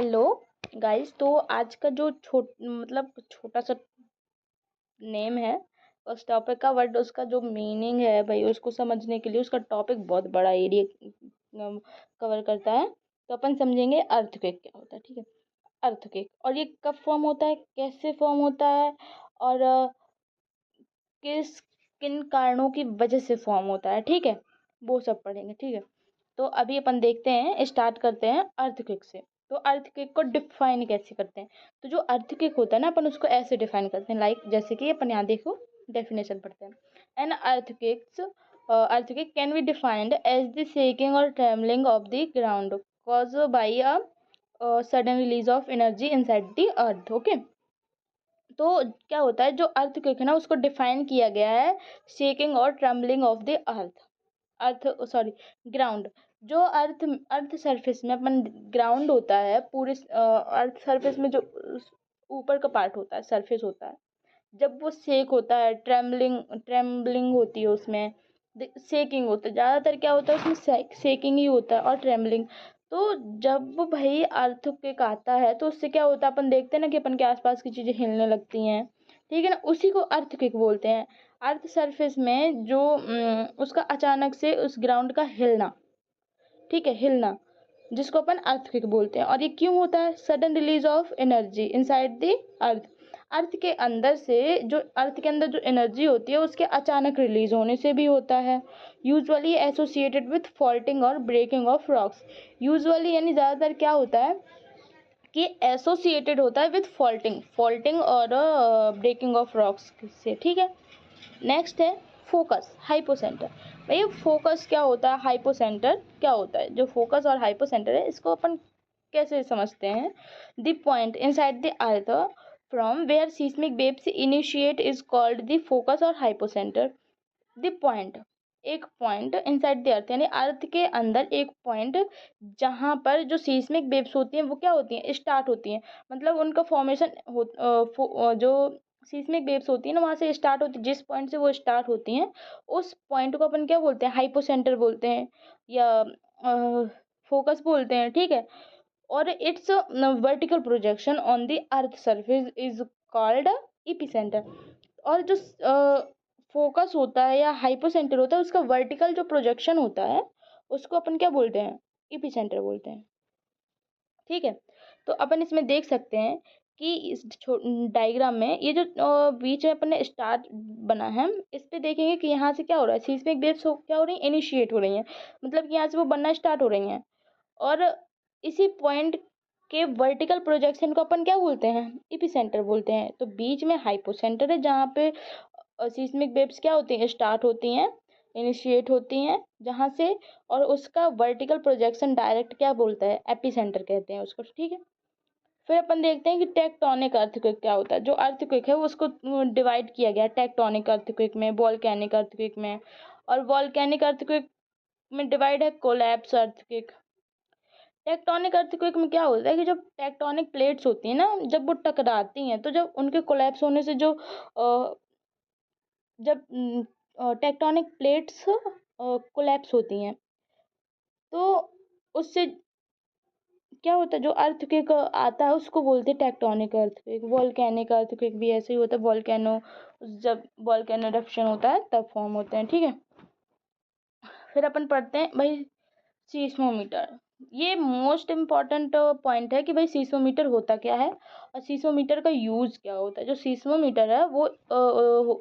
Hello guys. तो आज का जो छोटा सा नेम है उस टॉपिक का, बट उसका जो मीनिंग है भाई, उसको समझने के लिए उसका टॉपिक बहुत बड़ा एरिया कवर करता है। तो अपन समझेंगे अर्थक्वेक क्या होता है। ठीक है, अर्थक्वेक, और ये कब फॉर्म होता है, कैसे फॉर्म होता है, और किस किन कारणों की वजह से फॉर्म होता है। ठीक है, वो सब पढ़ेंगे। ठीक है, तो अभी अपन देखते हैं, स्टार्ट करते हैं अर्थक्वेक से। तो अर्थक्वेक को डिफाइन कैसे करते हैं। तो जो अर्थक्वेक होता है ना, अपन उसको ऐसे डिफाइन करते हैं, लाइक जैसे कि अपन यहाँ देखो डेफिनेशन पढ़ते हैं। An earthquake can be defined as the shaking और trembling of the ground caused by a sudden release of energy inside the earth. Okay, तो क्या होता है, जो अर्थक्वेक है ना, उसको डिफाइन किया गया है शेकिंग और trembling of the earth sorry ground. जो अर्थ सरफेस में अपन ग्राउंड होता है, पूरे अर्थ सरफेस में जो ऊपर का पार्ट होता है, सरफेस होता है, जब वो सेक होता है, ट्रेम्बलिंग होती है उसमें, सेकिंग होता है, ज़्यादातर क्या होता है उसमें सेकिंग ही होता है और ट्रेम्बलिंग। तो जब वो भाई अर्थक्वेक आता है तो उससे क्या होता है, अपन देखते हैं ना कि अपन के आसपास की चीज़ें हिलने लगती हैं। ठीक है ना, उसी को अर्थक्वेक बोलते हैं। अर्थ सरफेस में जो उसका अचानक से उस ग्राउंड का हिलना, ठीक है, हिलना, जिसको अपन अर्थक्वेक बोलते हैं। और ये क्यों होता है, sudden release of energy inside the earth. Earth के अंदर जो एनर्जी होती है उसके अचानक रिलीज होने से भी होता है। यूजुअली एसोसिएटेड विथ फॉल्टिंग और ब्रेकिंग ऑफ रॉक्स। यूजुअली यानी ज़्यादातर क्या होता है कि एसोसिएटेड होता है विथ फॉल्टिंग और ब्रेकिंग ऑफ रॉक्स से। ठीक है, नेक्स्ट है फोकस हाइपोसेंटर। भाई फोकस क्या होता है, हाइपोसेंटर क्या होता है। जो फोकस और हाइपोसेंटर है, इसको अपन कैसे समझते हैं। The point inside the earth from where seismic waves initiate is called the focus और हाइपोसेंटर। द पॉइंट, एक पॉइंट इनसाइड द अर्थ यानी अर्थ के अंदर एक पॉइंट, जहाँ पर जो सीस्मिक वेव्स होती हैं वो क्या होती हैं, स्टार्ट होती हैं। मतलब उनका फॉर्मेशन जो सीस्मिक वेव्स होती है ना, वहाँ से स्टार्ट होती है, जिस पॉइंट से वो स्टार्ट होती हैं उस पॉइंट को अपन क्या बोलते हैं, हाइपोसेंटर बोलते हैं या फोकस बोलते हैं। ठीक है, और it's vertical projection on the earth surface is called epicentre. और जो फोकस होता है या हाइपोसेंटर होता है, उसका वर्टिकल जो प्रोजेक्शन होता है उसको अपन क्या बोलते हैं, एपिसेंटर बोलते हैं। ठीक है, तो अपन इसमें देख सकते हैं कि इस डायग्राम में ये जो बीच में अपन ने स्टार बना है, इस पे देखेंगे कि यहाँ से क्या हो रहा है, सीस्मिक वेव्स क्या हो रही है, इनिशिएट हो रही हैं, मतलब कि यहाँ से वो बनना स्टार्ट हो रही हैं। और इसी पॉइंट के वर्टिकल प्रोजेक्शन को अपन क्या बोलते हैं, एपिसेंटर बोलते हैं। तो बीच में हाइपोसेंटर है, जहाँ पे सीस्मिक वेव्स क्या होती हैं, स्टार्ट होती हैं, इनिशिएट होती हैं जहाँ से, और उसका वर्टिकल प्रोजेक्शन डायरेक्ट क्या बोलता है, एपिसेंटर कहते हैं उसको। ठीक है, फिर अपन देखते हैं कि टेक्टोनिक अर्थक्वेक क्या होता है। जो अर्थक्वेक है उसको डिवाइड किया गया टेक्टोनिक अर्थक्वेक में, वॉल्केनिक अर्थक्वेक में। और वॉल्केनिक अर्थक्वेक में डिवाइड है कोलैप्स अर्थक्वेक। टेक्टोनिक अर्थक्वेक में क्या होता है कि जब टेक्टोनिक प्लेट्स होती हैं ना, जब वो टकराती हैं, तो जब उनके कोलैप्स होने से जो जब टेक्टोनिक प्लेट्स कोलैप्स होती हैं, तो उससे क्या होता है, जो अर्थक्वेक आता है उसको बोलते हैं टेक्टोनिक अर्थक्वेक। वॉल्केनिक अर्थक्वेक भी ऐसे ही होता है, वॉल्केनो, जब वॉल्केनो इरप्शन होता है तब फॉर्म होते हैं। ठीक है, फिर अपन पढ़ते हैं भाई सीस्मोमीटर। ये मोस्ट इम्पॉर्टेंट पॉइंट है कि भाई सीस्मोमीटर होता क्या है और सीस्मोमीटर का यूज़ क्या होता है। जो सीस्मोमीटर है वो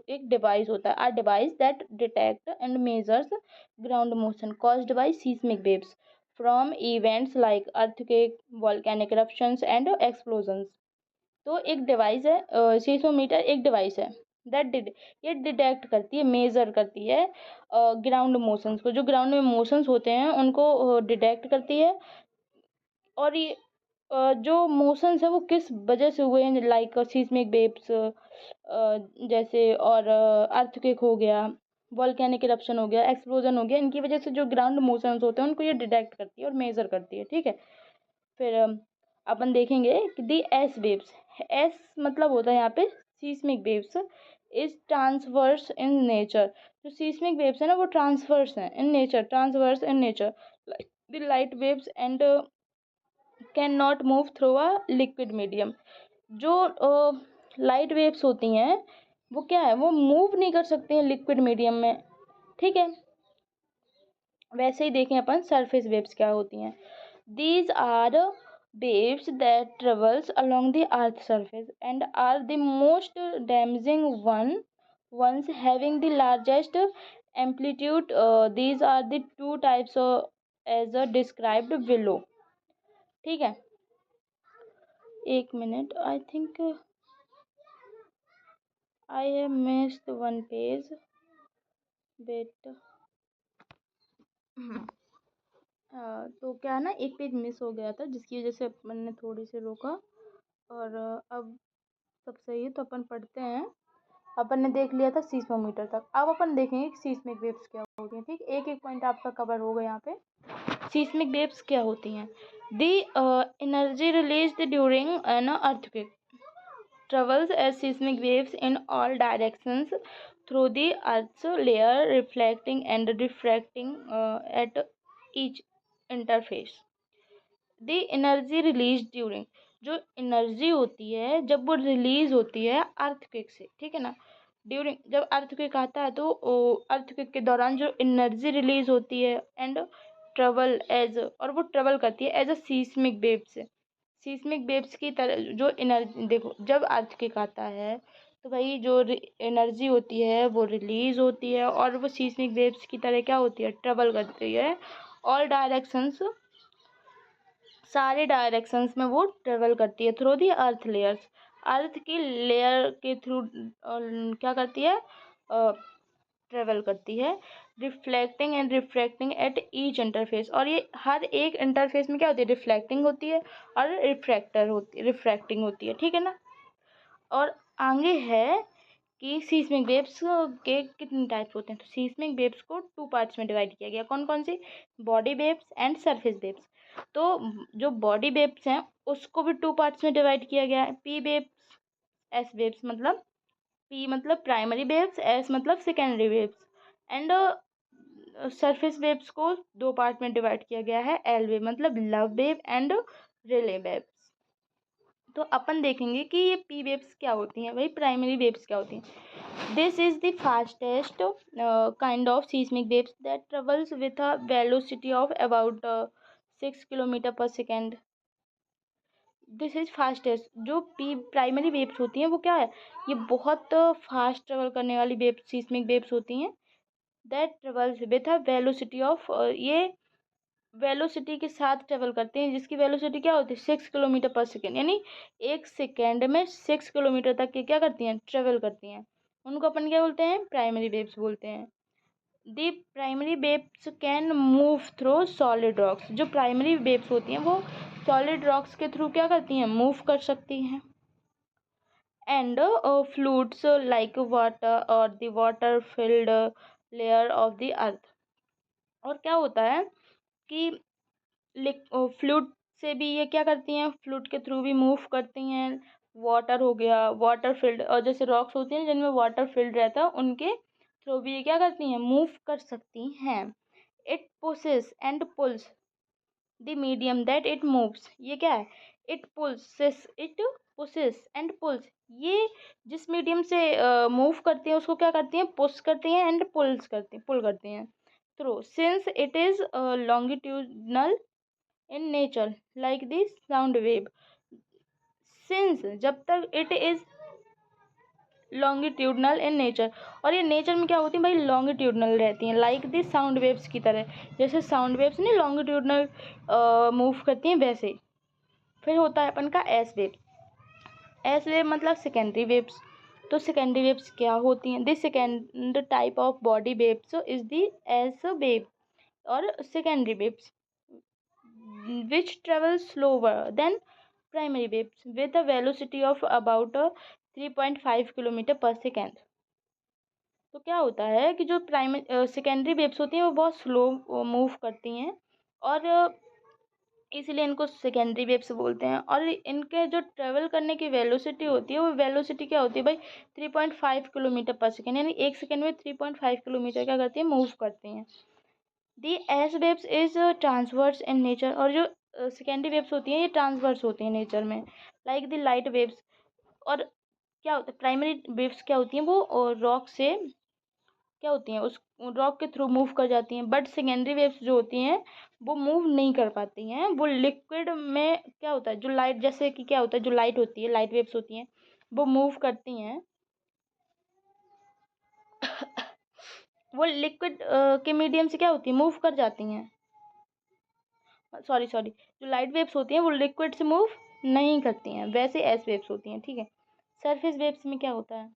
एक डिवाइस होता है, a device that detect and measures ground motion caused by seismic waves from events like earthquake, volcanic eruptions and explosions. तो एक डिवाइस है, सीस्मोमीटर एक डिवाइस है दैट ये डिटेक्ट करती है, मेजर करती है ग्राउंड मोशंस को। जो ग्राउंड में मोशंस होते हैं उनको डिटेक्ट करती है। और ये जो मोशंस है वो किस वजह से हुए हैं, लाइक सीस्मिक वेव्स जैसे, और अर्थक्वेक हो गया, वॉल्केनिक इरप्शन हो गया, एक्सप्लोजन हो गया, इनकी वजह से जो ग्राउंड मोशंस होते हैं उनको ये डिटेक्ट करती है और मेजर करती है। ठीक है, फिर अपन देखेंगे कि दी एस वेव्स। एस मतलब होता है यहाँ पे seismic waves is transverse in nature. जो सीस्मिक वेव्स है ना वो ट्रांसवर्स हैं in nature, transverse in nature, the light waves and can not move through a liquid medium. जो लाइट वेव्स होती हैं वो क्या है, वो मूव नहीं कर सकती हैं लिक्विड मीडियम में, ठीक है। वैसे ही देखें अपन सरफेस वेव्स क्या होती हैं। These are waves that travels along the earth's surface and are the most damaging ones having the largest amplitude. These are the two types of, as described below, ठीक है। एक minute, I think I have missed one page, wait. तो क्या है ना, एक page miss हो गया था जिसकी वजह से अपन ने थोड़ी सी रोका, और अब सब सही है। तो अपन पढ़ते हैं। अपन ने देख लिया था सीस्मोमीटर तक, अब अपन देखेंगे कि सीस्मिक वेव्स क्या होती हैं, ठीक। एक एक पॉइंट आपका कवर हो गया यहाँ पे। सीस्मिक वेव्स क्या होती हैं। दी energy released during an earthquake travels as seismic waves in all directions through the earth's layer, reflecting and refracting at each interface. The energy release during, जो एनर्जी होती है जब वो रिलीज होती है अर्थक्वेक से, ठीक है ना। ड्यूरिंग, जब अर्थक्वेक आता है तो अर्थक्वेक के दौरान जो एनर्जी रिलीज होती है, एंड ट्रेवल एज, और वो ट्रेवल करती है as a seismic waves. Seismic waves की तरह जो एनर्जी, देखो जब अर्थक्वेक आता है तो भाई जो एनर्जी होती है वो रिलीज होती है, और वो सीस्मिक वेव्स की तरह क्या होती है, ट्रेवल करती है ऑल डायरेक्शंस, सारे डायरेक्शंस में वो ट्रेवल करती है थ्रू दी अर्थ लेयर्स, अर्थ की लेयर के थ्रू क्या करती है, ट्रेवल करती है। Reflecting and refracting at each interface, और ये हर एक इंटरफेस में क्या होती है, रिफ्लेक्टिंग होती है और रिफ्रैक्टिंग होती है, ठीक है ना। और आगे है कि सीस्मिक वेव्स के कितने टाइप्स होते हैं। तो सीस्मिक वेव्स को टू पार्ट्स में डिवाइड किया गया, कौन कौन सी, body waves and surface waves. तो जो बॉडी वेव्स हैं उसको भी टू पार्ट्स में डिवाइड किया गया है, पी वेव्स, एस वेव्स। मतलब पी मतलब प्राइमरी वेव्स, एस मतलब secondary waves, and surface waves को दो पार्ट में डिवाइड किया गया है, एल वेव मतलब love wave and relay waves. तो अपन देखेंगे कि ये पी वेव्स क्या होती हैं, भाई प्राइमरी वेव्स क्या होती हैं। This is the fastest kind of seismic waves that travels with a velocity of about 6 kilometre पर सेकेंड। दिस इज फास्टेस्ट, जो पी प्राइमरी वेव्स होती हैं वो क्या है, ये बहुत फास्ट ट्रेवल करने वाली वेव सीस्मिक वेव्स होती हैं। That travels with a velocity of, ये वेलोसिटी के साथ ट्रेवल करते हैं जिसकी वेलोसिटी क्या होती है, 6 किलोमीटर पर सेकेंड, यानी एक सेकेंड में 6 किलोमीटर तक की क्या करती हैं, ट्रेवल करती हैं। उनको अपन क्या बोलते हैं, प्राइमरी वेव्स बोलते हैं। The primary waves can move through solid rocks, जो प्राइमरी वेव्स होती हैं वो सॉलिड रॉक्स के थ्रू क्या करती हैं, मूव कर सकती हैं। एंड फ्लूइड्स लाइक वाटर और the water field layer of the अर्थ। और क्या होता है कि फ्लूइड से भी ये क्या करती हैं, फ्लूइड के थ्रू भी मूव करती हैं। वाटर हो गया, वाटर फिल्ड, और जैसे रॉक्स होती हैं जिनमें वाटर फिल्ड रहता है उनके थ्रू भी ये क्या करती हैं, मूव कर सकती हैं। It pushes and pulls the medium that it moves, ये क्या है, इट पुशेस एंड पुल्स, ये जिस मीडियम से मूव करती हैं उसको क्या करती हैं, पुश करती हैं, एंड पुल करती हैं through, since it is longitudinal in nature like the sound wave. Since, जब तक it is longitudinal in nature, और ये नेचर में क्या होती है भाई, लॉन्गिट्यूडनल रहती हैं, लाइक दी साउंड वेव्स की तरह। जैसे साउंड वेव्स नहीं लॉन्गिट्यूडनल मूव करती हैं वैसे। फिर होता है अपन का एस वेव। एस वेव मतलब सेकेंडरी वेव्स। तो सेकेंडरी वेव्स क्या होती हैं, this second type of body waves is the S wave और secondary waves which travel slower than primary waves with a velocity of about 3.5 kilometre पर second. तो क्या होता है कि जो प्राइमरी सेकेंडरी वेव्स होती हैं वो बहुत स्लो मूव करती हैं, और इसीलिए इनको सेकेंडरी वेव्स बोलते हैं। और इनके जो ट्रेवल करने की वेलोसिटी होती है वो वेलोसिटी क्या होती है भाई, 3.5 किलोमीटर पर सेकेंड, यानी एक सेकेंड में 3.5 किलोमीटर क्या करती है, मूव करती हैं। The S waves is transverse in nature, और जो सेकेंडरी वेव्स होती हैं ये ट्रांसवर्स होती हैं नेचर में, लाइक द लाइट वेव्स। और क्या होता है, प्राइमरी वेव्स क्या होती हैं, वो रॉक से क्या होती हैं, उस रॉक के थ्रू मूव कर जाती हैं। बट सेकेंडरी वेव्स जो होती हैं वो मूव नहीं कर पाती हैं, वो लिक्विड में क्या होता है, जो लाइट, जैसे कि क्या होता है, जो लाइट होती है, लाइट वेव्स होती हैं वो मूव करती हैं वो लिक्विड के मीडियम से क्या होती है, मूव कर जाती हैं। सॉरी सॉरी, जो लाइट वेव्स होती हैं वो लिक्विड से मूव नहीं करती हैं, वैसे एस वेव्स होती हैं, ठीक है। सरफेस वेव्स में क्या होता है,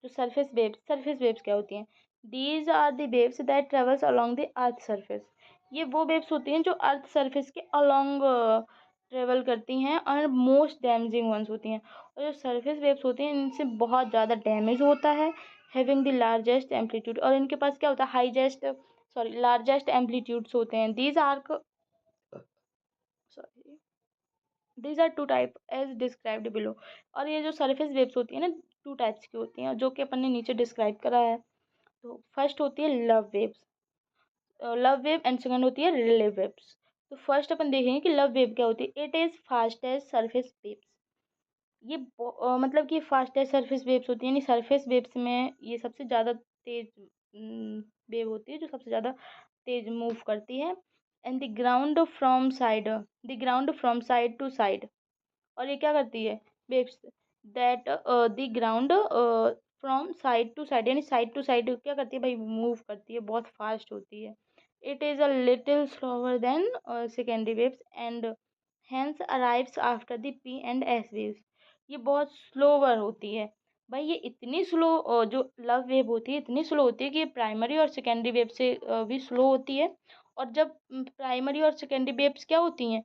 जो सरफेस वेव्स क्या होती हैं, these are the waves that travels along the earth surface. ये वो वेव्स होती हैं जो अर्थ सरफेस के अलोंग ट्रेवल करती हैं और मोस्ट डैमेजिंग वंस होती हैं। और जो सरफेस वेव्स होती हैं इनसे बहुत ज़्यादा डैमेज होता है, हैविंग द लार्जेस्ट एम्पलीट्यूड, और इनके पास क्या होता है, हाईजेस्ट सॉरी लार्जेस्ट एम्पलीट्यूड्स होते हैं। Sorry these are two type as described below. और ये जो सरफेस वेव्स होती है ना, टू टाइप्स की होती हैं जो कि अपन ने नीचे डिस्क्राइब करा है। तो फर्स्ट होती है love waves, love wave, and second होती है रिले वेव्स। तो फर्स्ट अपन देखेंगे कि लव वेव क्या होती है। It is fastest surface waves. ये मतलब कि फास्टेस्ट सरफेस वेव्स होती है, यानी सरफेस वेव्स में ये सबसे ज़्यादा तेज वेव होती है, जो सबसे ज़्यादा तेज मूव करती है। And the ground to side. और ये क्या करती है, waves that the ground from side to side, यानी साइड टू साइड क्या करती है भाई, मूव करती है, बहुत फास्ट होती है। It is a little slower than secondary waves and hence arrives after the P and S waves. ये बहुत स्लोअर होती है भाई, ये इतनी स्लो, जो लव वेव होती है इतनी स्लो होती है कि ये प्राइमरी और सेकेंडरी वेव से भी स्लो होती है। और जब प्राइमरी और सेकेंडरी वेव्स क्या होती हैं,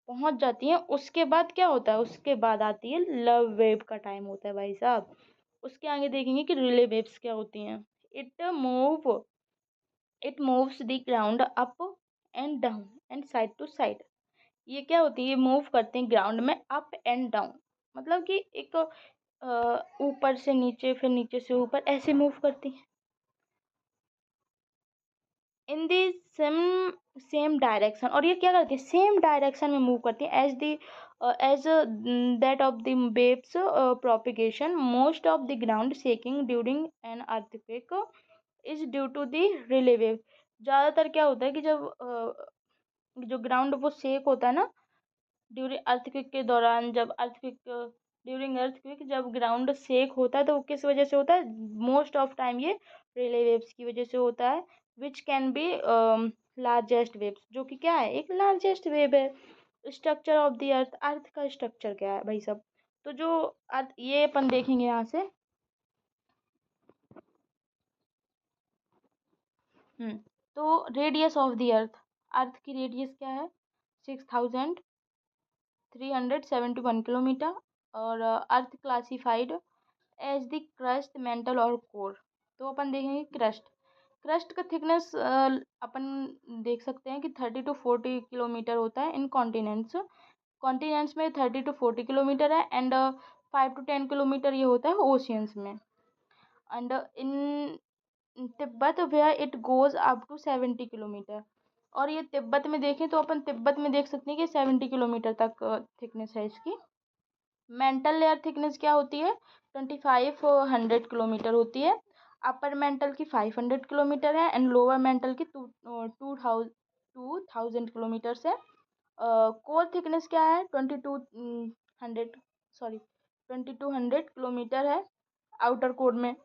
पहुंच जाती हैं, उसके बाद क्या होता है, उसके बाद आती है लव वेव का टाइम होता है भाई साहब। उसके आगे देखेंगे कि रिले वेव्स क्या होती हैं। It move it moves the ground up and down and side to side. ये क्या होती है, ये मूव करते हैं ग्राउंड में अप एंड डाउन, मतलब कि एक ऊपर से नीचे फिर नीचे से ऊपर ऐसे मूव करती हैं इन दी सेम सेम डायरेक्शन। और ये क्या करती है, सेम डायरेक्शन में मूव करती है as that of the waves propagation. Most of the ground shaking during an earthquake is due to the Rayleigh wave. ज़्यादातर क्या होता है कि जब जो ग्राउंड वो शेक होता है ना ड्यूरिंग अर्थक्वेक के दौरान, जब अर्थक्वेक ड्यूरिंग अर्थक्वेक जब ग्राउंड शेक होता है तो वो किस वजह से होता है, मोस्ट ऑफ टाइम ये रिले वेव्स की वजह से होता है। Which can be largest waves, जो कि क्या है, एक लार्जेस्ट वेव है। स्ट्रक्चर ऑफ द अर्थ, अर्थ का स्ट्रक्चर क्या है भाई सब। तो जो अर्थ, ये अपन देखेंगे यहाँ से। हम्म तो radius of the earth, earth की रेडियस क्या है, 6371 किलोमीटर। और earth classified as the crust, mantle और कोर। तो अपन देखेंगे क्रस्ट का थिकनेस अपन देख सकते हैं कि 30 to 40 किलोमीटर होता है इन कॉन्टिनेंट्स। कॉन्टिनेंट्स में 30 to 40 किलोमीटर है, एंड 5 to 10 किलोमीटर ये होता है ओशियंस में। And in Tibet where it goes up to 70 kilometre. और ये तिब्बत में देखें तो अपन तिब्बत में देख सकते हैं कि 70 किलोमीटर तक थिकनेस है इसकी। मेंटल लेयर थिकनेस क्या होती है, 2500 किलोमीटर होती है। अपर मेंटल की 500 किलोमीटर है, एंड लोअर मेंटल की 2000 किलोमीटर है। कोर थिकनेस क्या है, 2200 है आउटर कोर में।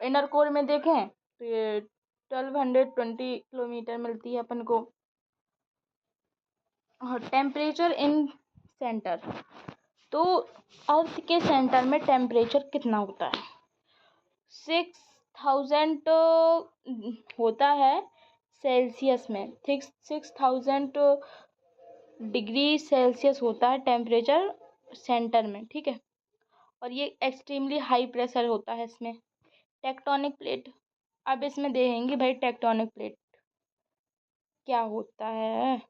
इनर कोर में देखें तो ये 1220 किलोमीटर मिलती है अपन को। टेम्परेचर इन सेंटर, तो अर्थ के सेंटर में टेम्परेचर कितना होता है, 6000 होता है सेल्सियस में, 6000 डिग्री सेल्सियस होता है टेम्परेचर सेंटर में, ठीक है। और ये एक्सट्रीमली हाई प्रेशर होता है इसमें। टेक्टोनिक प्लेट, अब इसमें देखेंगे भाई टेक्टोनिक प्लेट क्या होता है।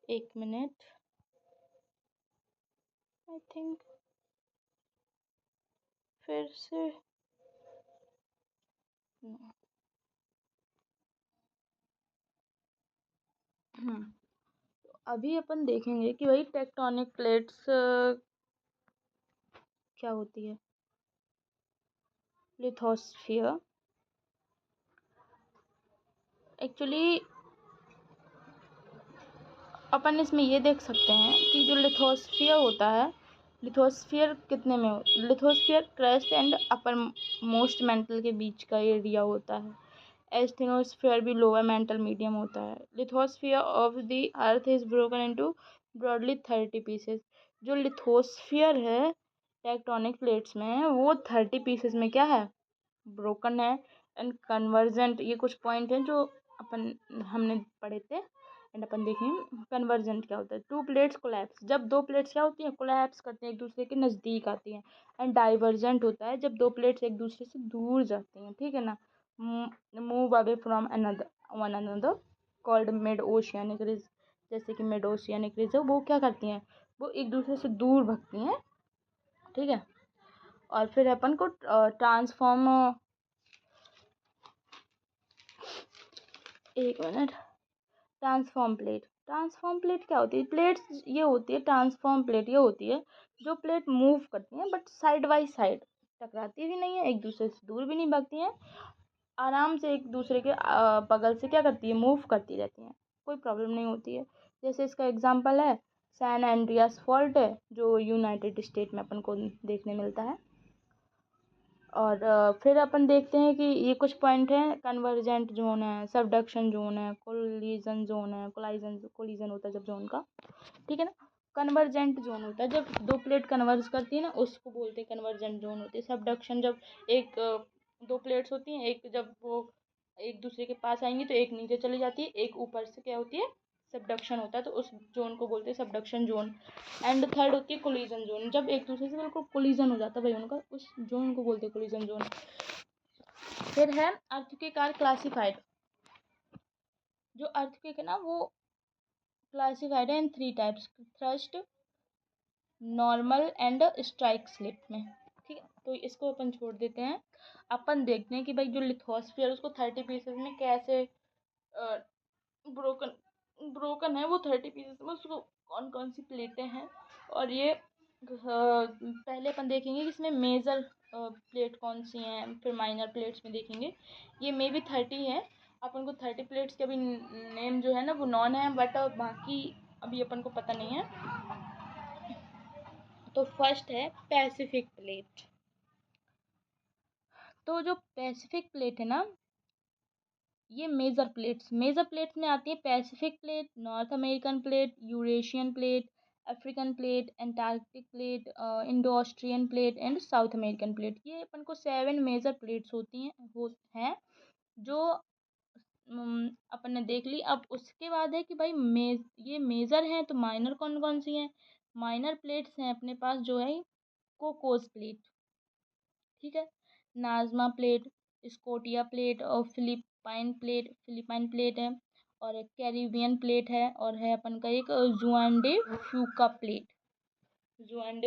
एक मिनट, आई थिंक फिर से अभी अपन देखेंगे कि भाई टेक्टोनिक प्लेट्स क्या होती है। लिथोस्फियर एक्चुअली अपन इसमें ये देख सकते हैं कि जो लिथोस्फियर होता है, लिथोस्फियर कितने में lithosphere crust and upper most mental के बीच का एरिया होता है। एस्थेनोस्फीयर भी लोअर मेंटल मीडियम होता है। Lithosphere of the earth is broken into broadly 30 pieces. जो लिथोस्फियर है टेक्टोनिक प्लेट्स में, वो 30 पीसेस में क्या है, ब्रोकन है। एंड कन्वर्जेंट, ये कुछ पॉइंट हैं जो अपन हमने पढ़े थे एंड अपन देखेंगे कन्वर्जेंट क्या होता है। टू प्लेट्स कोलैप्स, जब दो प्लेट्स क्या होती हैं, कोलैप्स करती हैं, एक दूसरे के नज़दीक आती हैं। एंड डाइवर्जेंट होता है जब दो प्लेट्स एक दूसरे से दूर जाती हैं, ठीक है ना। Move away from another one another called mid oceanic ridge. जैसे कि मिड ओशियानिक रिज है, वो क्या करती हैं, वो एक दूसरे से दूर भगती हैं, ठीक है। और फिर अपन को ट्रांसफॉर्म, एक मिनट, ट्रांसफॉर्म प्लेट क्या होती है, प्लेट्स ये होती है, ट्रांसफॉर्म प्लेट ये होती है जो प्लेट मूव करती हैं बट साइड बाई साइड, टकराती भी नहीं है, एक दूसरे से दूर भी नहीं भागती हैं, आराम से एक दूसरे के बगल से क्या करती है, मूव करती रहती हैं, कोई प्रॉब्लम नहीं होती है। जैसे इसका एग्जांपल है सैन एंड्रियास फॉल्ट है, जो यूनाइटेड स्टेट में अपन को देखने मिलता है। और फिर अपन देखते हैं कि ये कुछ पॉइंट हैं, कन्वर्जेंट जोन है, सबडक्शन जोन है, कोलिजन जोन है, कोलिजन होता है जब जोन का, ठीक है ना। कन्वर्जेंट जोन होता है जब दो प्लेट कन्वर्ज करती है ना, उसको बोलते हैं कन्वर्जेंट जोन होती है। सबडक्शन जब एक दो प्लेट्स होती हैं, एक जब वो एक दूसरे के पास आएंगी तो एक नीचे चली जाती है, एक ऊपर से क्या होती है, सबडक्शन होता है, तो उस जोन को बोलते हैं सबडक्शन जोन। एंड थर्ड होती है कोलिजन जोन, जब एक दूसरे से बिल्कुल कोलिजन हो जाता है भाई उनका, उस जोन को बोलते हैं कोलिजन जोन। फिर है अर्थक्वेक आर क्लासिफाइड। जो अर्थक्वेक है ना, वो क्लासिफाइड है इन 3 types, thrust, normal and strike slip में, ठीक है। तो इसको अपन छोड़ देते हैं, अपन देखते हैं कि भाई जो लिथोस्फियर उसको 30 पीसेस में कैसे ब्रोकन ब्रोकन है, वो 30 पीसेस में उसको कौन कौन सी प्लेटें हैं। और ये पहले अपन देखेंगे कि इसमें मेजर प्लेट कौन सी हैं, फिर माइनर प्लेट्स में देखेंगे। ये मे बी 30 है, अपन को 30 प्लेट्स के अभी नेम जो है ना वो नॉन है, बट बाकी अभी अपन को पता नहीं है। तो फर्स्ट है पैसिफिक प्लेट। तो जो पैसिफिक प्लेट है ना, ये मेजर प्लेट्स में आती है Pacific plate, north American plate, Eurasian plate, African plate, Antarctic plate, Indo Austrian plate and south American plate. ये अपन को 7 मेजर प्लेट्स होती हैं जो अपन ने देख ली। अब उसके बाद है कि भाई ये मेजर हैं, तो माइनर कौन कौन सी हैं। माइनर प्लेट्स हैं अपने पास जो है कोकोस प्लेट, ठीक है, नाजमा प्लेट, स्कोटिया प्लेट और फिलिपाइन प्लेट है, और एक कैरिबियन प्लेट है, और है अपन का एक जुआन डे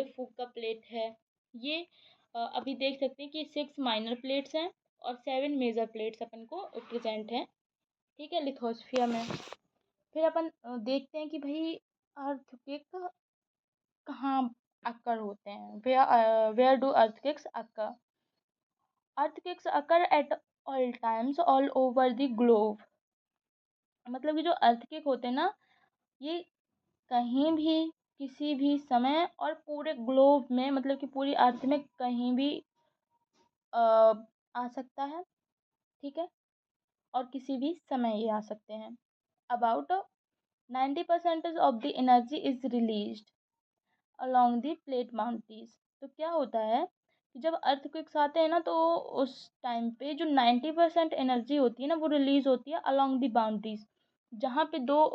फूका प्लेट है। ये अभी देख सकते हैं कि 6 माइनर प्लेट्स हैं और 7 मेजर प्लेट्स अपन को प्रेजेंट हैं, ठीक है, लिथोस्फियर में। फिर अपन देखते हैं कि भाई अर्थक्वेक कहाँ अक्कर होते हैं, where do earthquakes occur. Earthquakes occur at all times all over the globe. मतलब कि जो अर्थक्वेक होते हैं ना, ये कहीं भी किसी भी समय और पूरे ग्लोब में, मतलब कि पूरी अर्थ में कहीं भी आ सकता है, ठीक है, और किसी भी समय ये आ सकते हैं। About 90% of the energy is released along the plate boundaries. तो क्या होता है कि जब अर्थक्वेक्स आते हैं ना, तो उस टाइम पे जो 90% एनर्जी होती है ना, वो रिलीज होती है अलोंग द बाउंड्रीज। जहाँ पे दो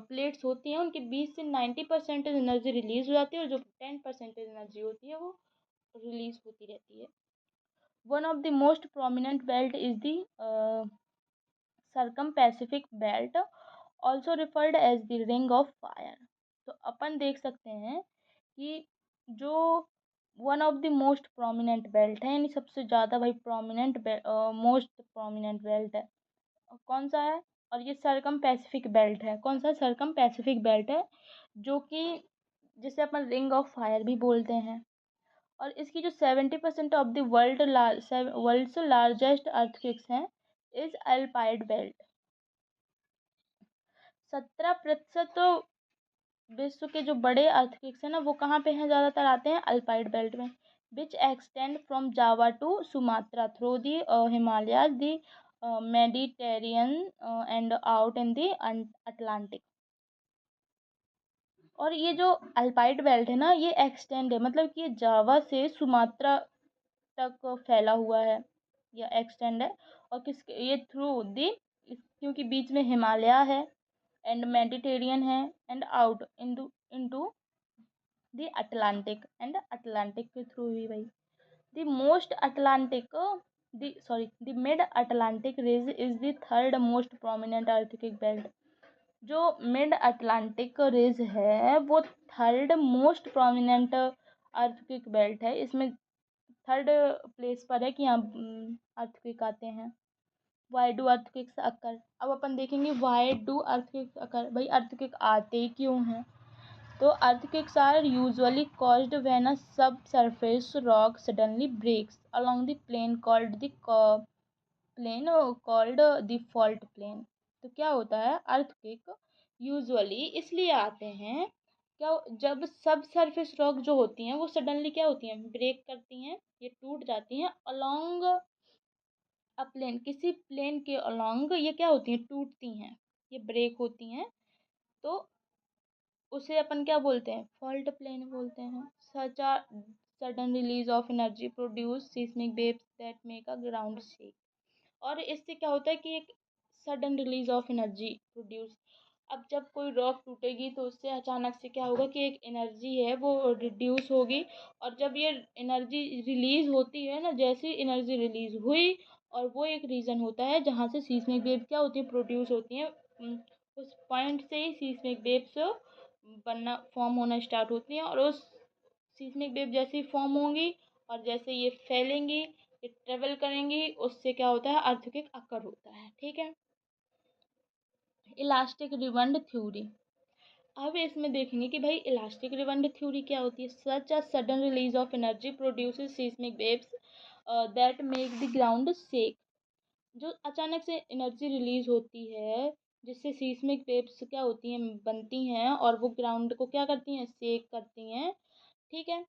प्लेट्स होती हैं उनके बीच से 90% एनर्जी रिलीज हो जाती है, और जो 10% एनर्जी होती है वो रिलीज होती रहती है। One of the most prominent belt is the circum Pacific belt, also referred as the ring of fire. तो अपन देख सकते हैं कि जो one of the most prominent belt है, यानी सबसे ज़्यादा भाई प्रोमिनेंट मोस्ट प्रोमिनेंट बेल्ट है, कौन सा है, और ये सरकम पैसिफिक बेल्ट है। कौन सा? सरकम पैसिफिक बेल्ट है, जो कि जिसे अपन रिंग ऑफ फायर भी बोलते हैं। और इसकी जो 70% of the world's largest earthquakes हैं इज अल्पाइड बेल्ट। 17% विश्व के जो बड़े अर्थक्वेक्स हैं ना, वो कहाँ पे हैं? ज़्यादातर आते हैं अल्पाइड बेल्ट में। Which extend from Java to Sumatra through the Himalayas the Mediterranean and out in the Atlantic. और ये जो अल्पाइड बेल्ट है ना, ये एक्सटेंड है, मतलब कि ये जावा से सुमात्रा तक फैला हुआ है या एक्सटेंड है। और ये थ्रू दी, क्योंकि बीच में हिमालय है एंड मेडिटेरियन है and out into the Atlantic, and Atlantic के थ्रू ही भाई। The most Atlantic the mid Atlantic ridge is the third most prominent earthquake belt. जो मिड अटलांटिक रिज है वो third most prominent earthquake belt है। इसमें third place पर है कि यहाँ अर्थक्वेक आते हैं। वाई डू अर्थक्वेक्स अकर? अब अपन देखेंगे वाई डू अर्थक्वेक्स अकर। भाई अर्थक्वेक आते क्यों हैं? तो earthquakes are usually caused when a subsurface rock suddenly breaks along the plane called the fault plane। तो क्या होता है? earthquake यूजुअली इसलिए आते हैं क्या, जब सब सरफेस रॉक जो होती हैं वो सडनली क्या होती हैं? ब्रेक करती हैं, ये टूट जाती हैं अलोंग अ प्लेन, किसी प्लेन के अलोंग ये क्या होती हैं? टूटती हैं, ये ब्रेक होती हैं। तो उसे अपन क्या बोलते हैं? फॉल्ट प्लेन बोलते हैं। Such a sudden release of energy produce seismic waves that make a ground shake. और इससे क्या होता है कि एक sudden release of energy produce. अब जब कोई रॉक टूटेगी तो उससे अचानक से क्या होगा कि एक एनर्जी है वो रिड्यूस होगी। और जब ये एनर्जी रिलीज होती है ना, जैसी एनर्जी रिलीज हुई, और वो एक रीज़न होता है जहाँ से सीस्मिक वेव क्या होती है? प्रोड्यूस होती हैं। उस पॉइंट से ही सीस्मिक वेव्स बनना फॉर्म होना स्टार्ट होती हैं। और उस सीस्मिक वेव जैसे ही फॉर्म होंगी और जैसे ये फैलेंगी, ये ट्रेवल करेंगी, उससे क्या होता है? अर्थक्वेक अकर होता है। ठीक है। Elastic ribbon theory. अब इसमें देखेंगे कि भाई इलास्टिक रिबन थ्योरी क्या होती है। Such a sudden release of energy produces seismic waves that make the ground shake. जो अचानक से एनर्जी रिलीज होती है जिससे सीस्मिक वेव्स क्या होती हैं? बनती हैं, और वो ग्राउंड को क्या करती हैं? शेक करती हैं। ठीक है।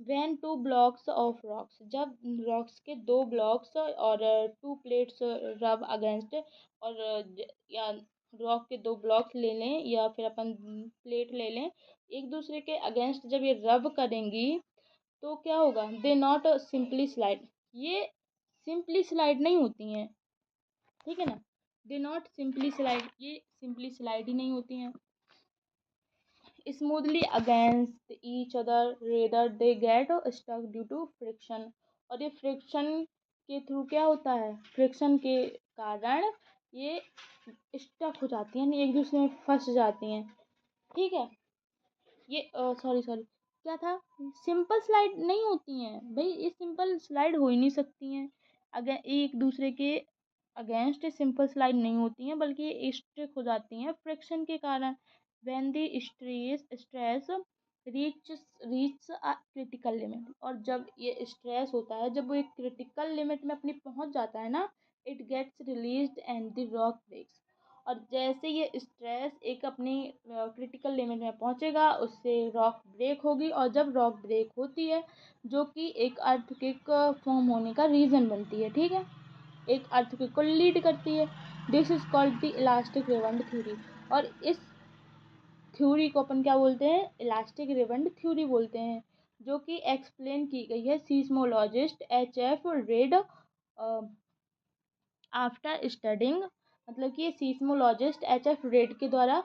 When two blocks of rocks, जब रॉक्स के दो ब्लॉक्स और टू प्लेट्स रब अगेंस्ट, और या रॉक के दो ब्लॉक्स ले लें या फिर अपन प्लेट ले लें, एक दूसरे के अगेंस्ट जब ये रब करेंगी तो क्या होगा? They not simply slide. ये सिंपली स्लाइड नहीं होती हैं। ठीक है ना? दे नॉट सिंपली स्लाइड, ये सिंपली स्लाइड ही नहीं होती हैं। Smoothly against each other rather they get stuck due to friction. और ये फ्रिक्शन के थ्रू क्या होता है? फ्रिक्शन के कारण ये स्टक हो जाती हैं, एक दूसरे में फंस जाती हैं। ठीक है। ये सॉरी सॉरी क्या था? सिंपल स्लाइड नहीं होती हैं भाई, ये सिंपल स्लाइड हो ही नहीं सकती हैं। अगर एक दूसरे के अगेंस्ट सिंपल स्लाइड नहीं होती हैं, बल्कि ये स्टिक हो जाती हैं फ्रिक्शन के कारण। When the stress reach a critical limit. और जब ये स्ट्रेस होता है, जब वो एक क्रिटिकल लिमिट में अपनी पहुंच जाता है ना, it gets released and the rock breaks. और जैसे ये स्ट्रेस एक अपनी क्रिटिकल लिमिट में पहुंचेगा, उससे रॉक ब्रेक होगी। और जब रॉक ब्रेक होती है, जो कि एक अर्थक्वेक फॉर्म होने का रीज़न बनती है। ठीक है, एक अर्थक्वेक को लीड करती है। This is called the elastic ribbon theory. और इस थ्योरी को अपन क्या बोलते हैं? इलास्टिक रिबन थ्योरी बोलते हैं, जो कि एक्सप्लेन की गई है seismologist H.F. Red after studying. मतलब कि ये सीस्मोलॉजिस्ट H.F. रेड के द्वारा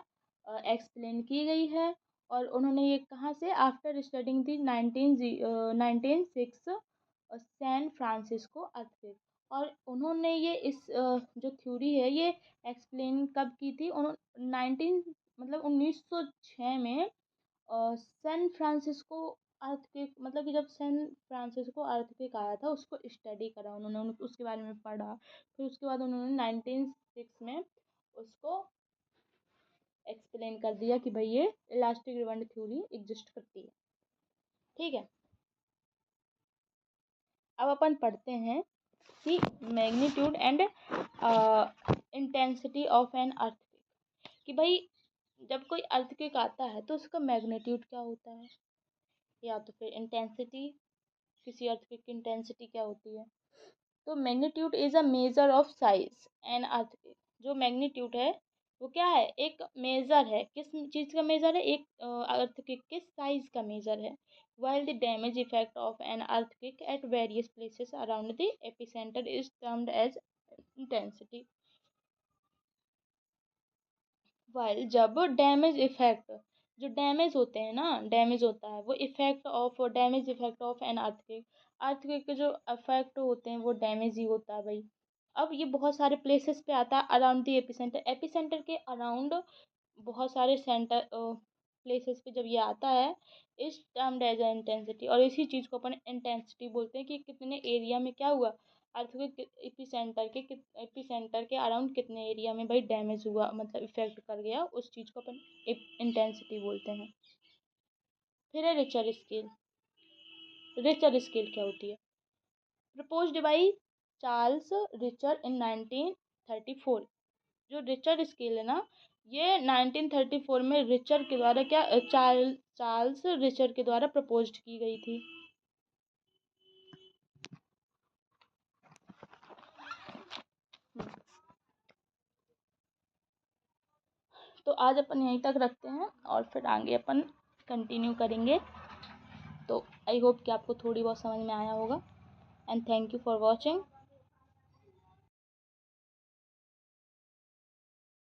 एक्सप्लेन की गई है। और उन्होंने ये कहाँ से? आफ्टर स्टडिंग थी 1906 सैन फ्रांसिस्को अर्थक्वेक। और उन्होंने ये इस जो थ्योरी है ये एक्सप्लेन कब की थी? उन्होंने 19 मतलब 1906 में सैन फ्रांसिस्को अर्थक्वेक, मतलब कि जब सैन फ्रांसिस्को अर्थक्वेक आया था उसको स्टडी करा उन्होंने, उसके बारे में पढ़ा। फिर उसके बाद उन्होंने 1906 में उसको एक्सप्लेन कर दिया कि भाई ये इलास्टिक रिबन थ्योरी एग्जिस्ट करती है। ठीक है, अब अपन पढ़ते हैं कि magnitude and intensity of an earthquake, कि भाई जब कोई अर्थक्वेक आता है तो उसका मैग्नीट्यूड क्या होता है, या तो फिर इंटेंसिटी, किसी अर्थक्वेक की इंटेंसिटी क्या होती है। तो magnitude is a measure of size an earthquake. जो मैग्नीट्यूड है वो क्या है, एक मेजर है, किस चीज़ का मेजर है, एक अर्थक्वेक के साइज का मेजर है। while the damage effect of an earthquake at various places around the epicenter is termed as intensity। while जब डैमेज इफेक्ट, जो डैमेज होते हैं ना, डैमेज होता है वो effect of, damage effect of an earthquake, earthquake के जो इफेक्ट होते हैं वो डैमेज ही होता है भाई। अब ये बहुत सारे प्लेसेस पे आता है अराउंड द एपिसेंटर, एपिसेंटर के अराउंड बहुत सारे सेंटर प्लेसेस पे जब ये आता है, इस टर्म्ड एज इंटेंसिटी, और इसी चीज़ को अपन इंटेंसिटी बोलते हैं कि कितने एरिया में क्या हुआ, अर्थक्वेक एपिसेंटर के अराउंड कितने एरिया में भाई डैमेज हुआ, मतलब इफेक्ट कर गया, उस चीज़ को अपन इंटेंसिटी बोलते हैं। फिर है रिचर स्केल। रिचर स्केल क्या होती है, proposed by Charles Richter in 1934। जो रिचर स्केल है ना, ये 1934 में रिचर के द्वारा क्या, चार्ल्स रिचर के द्वारा प्रपोज्ड की गई थी। तो आज अपन यहीं तक रखते हैं और फिर आगे अपन कंटिन्यू करेंगे। तो आई होप कि आपको थोड़ी बहुत समझ में आया होगा, and thank you for watching.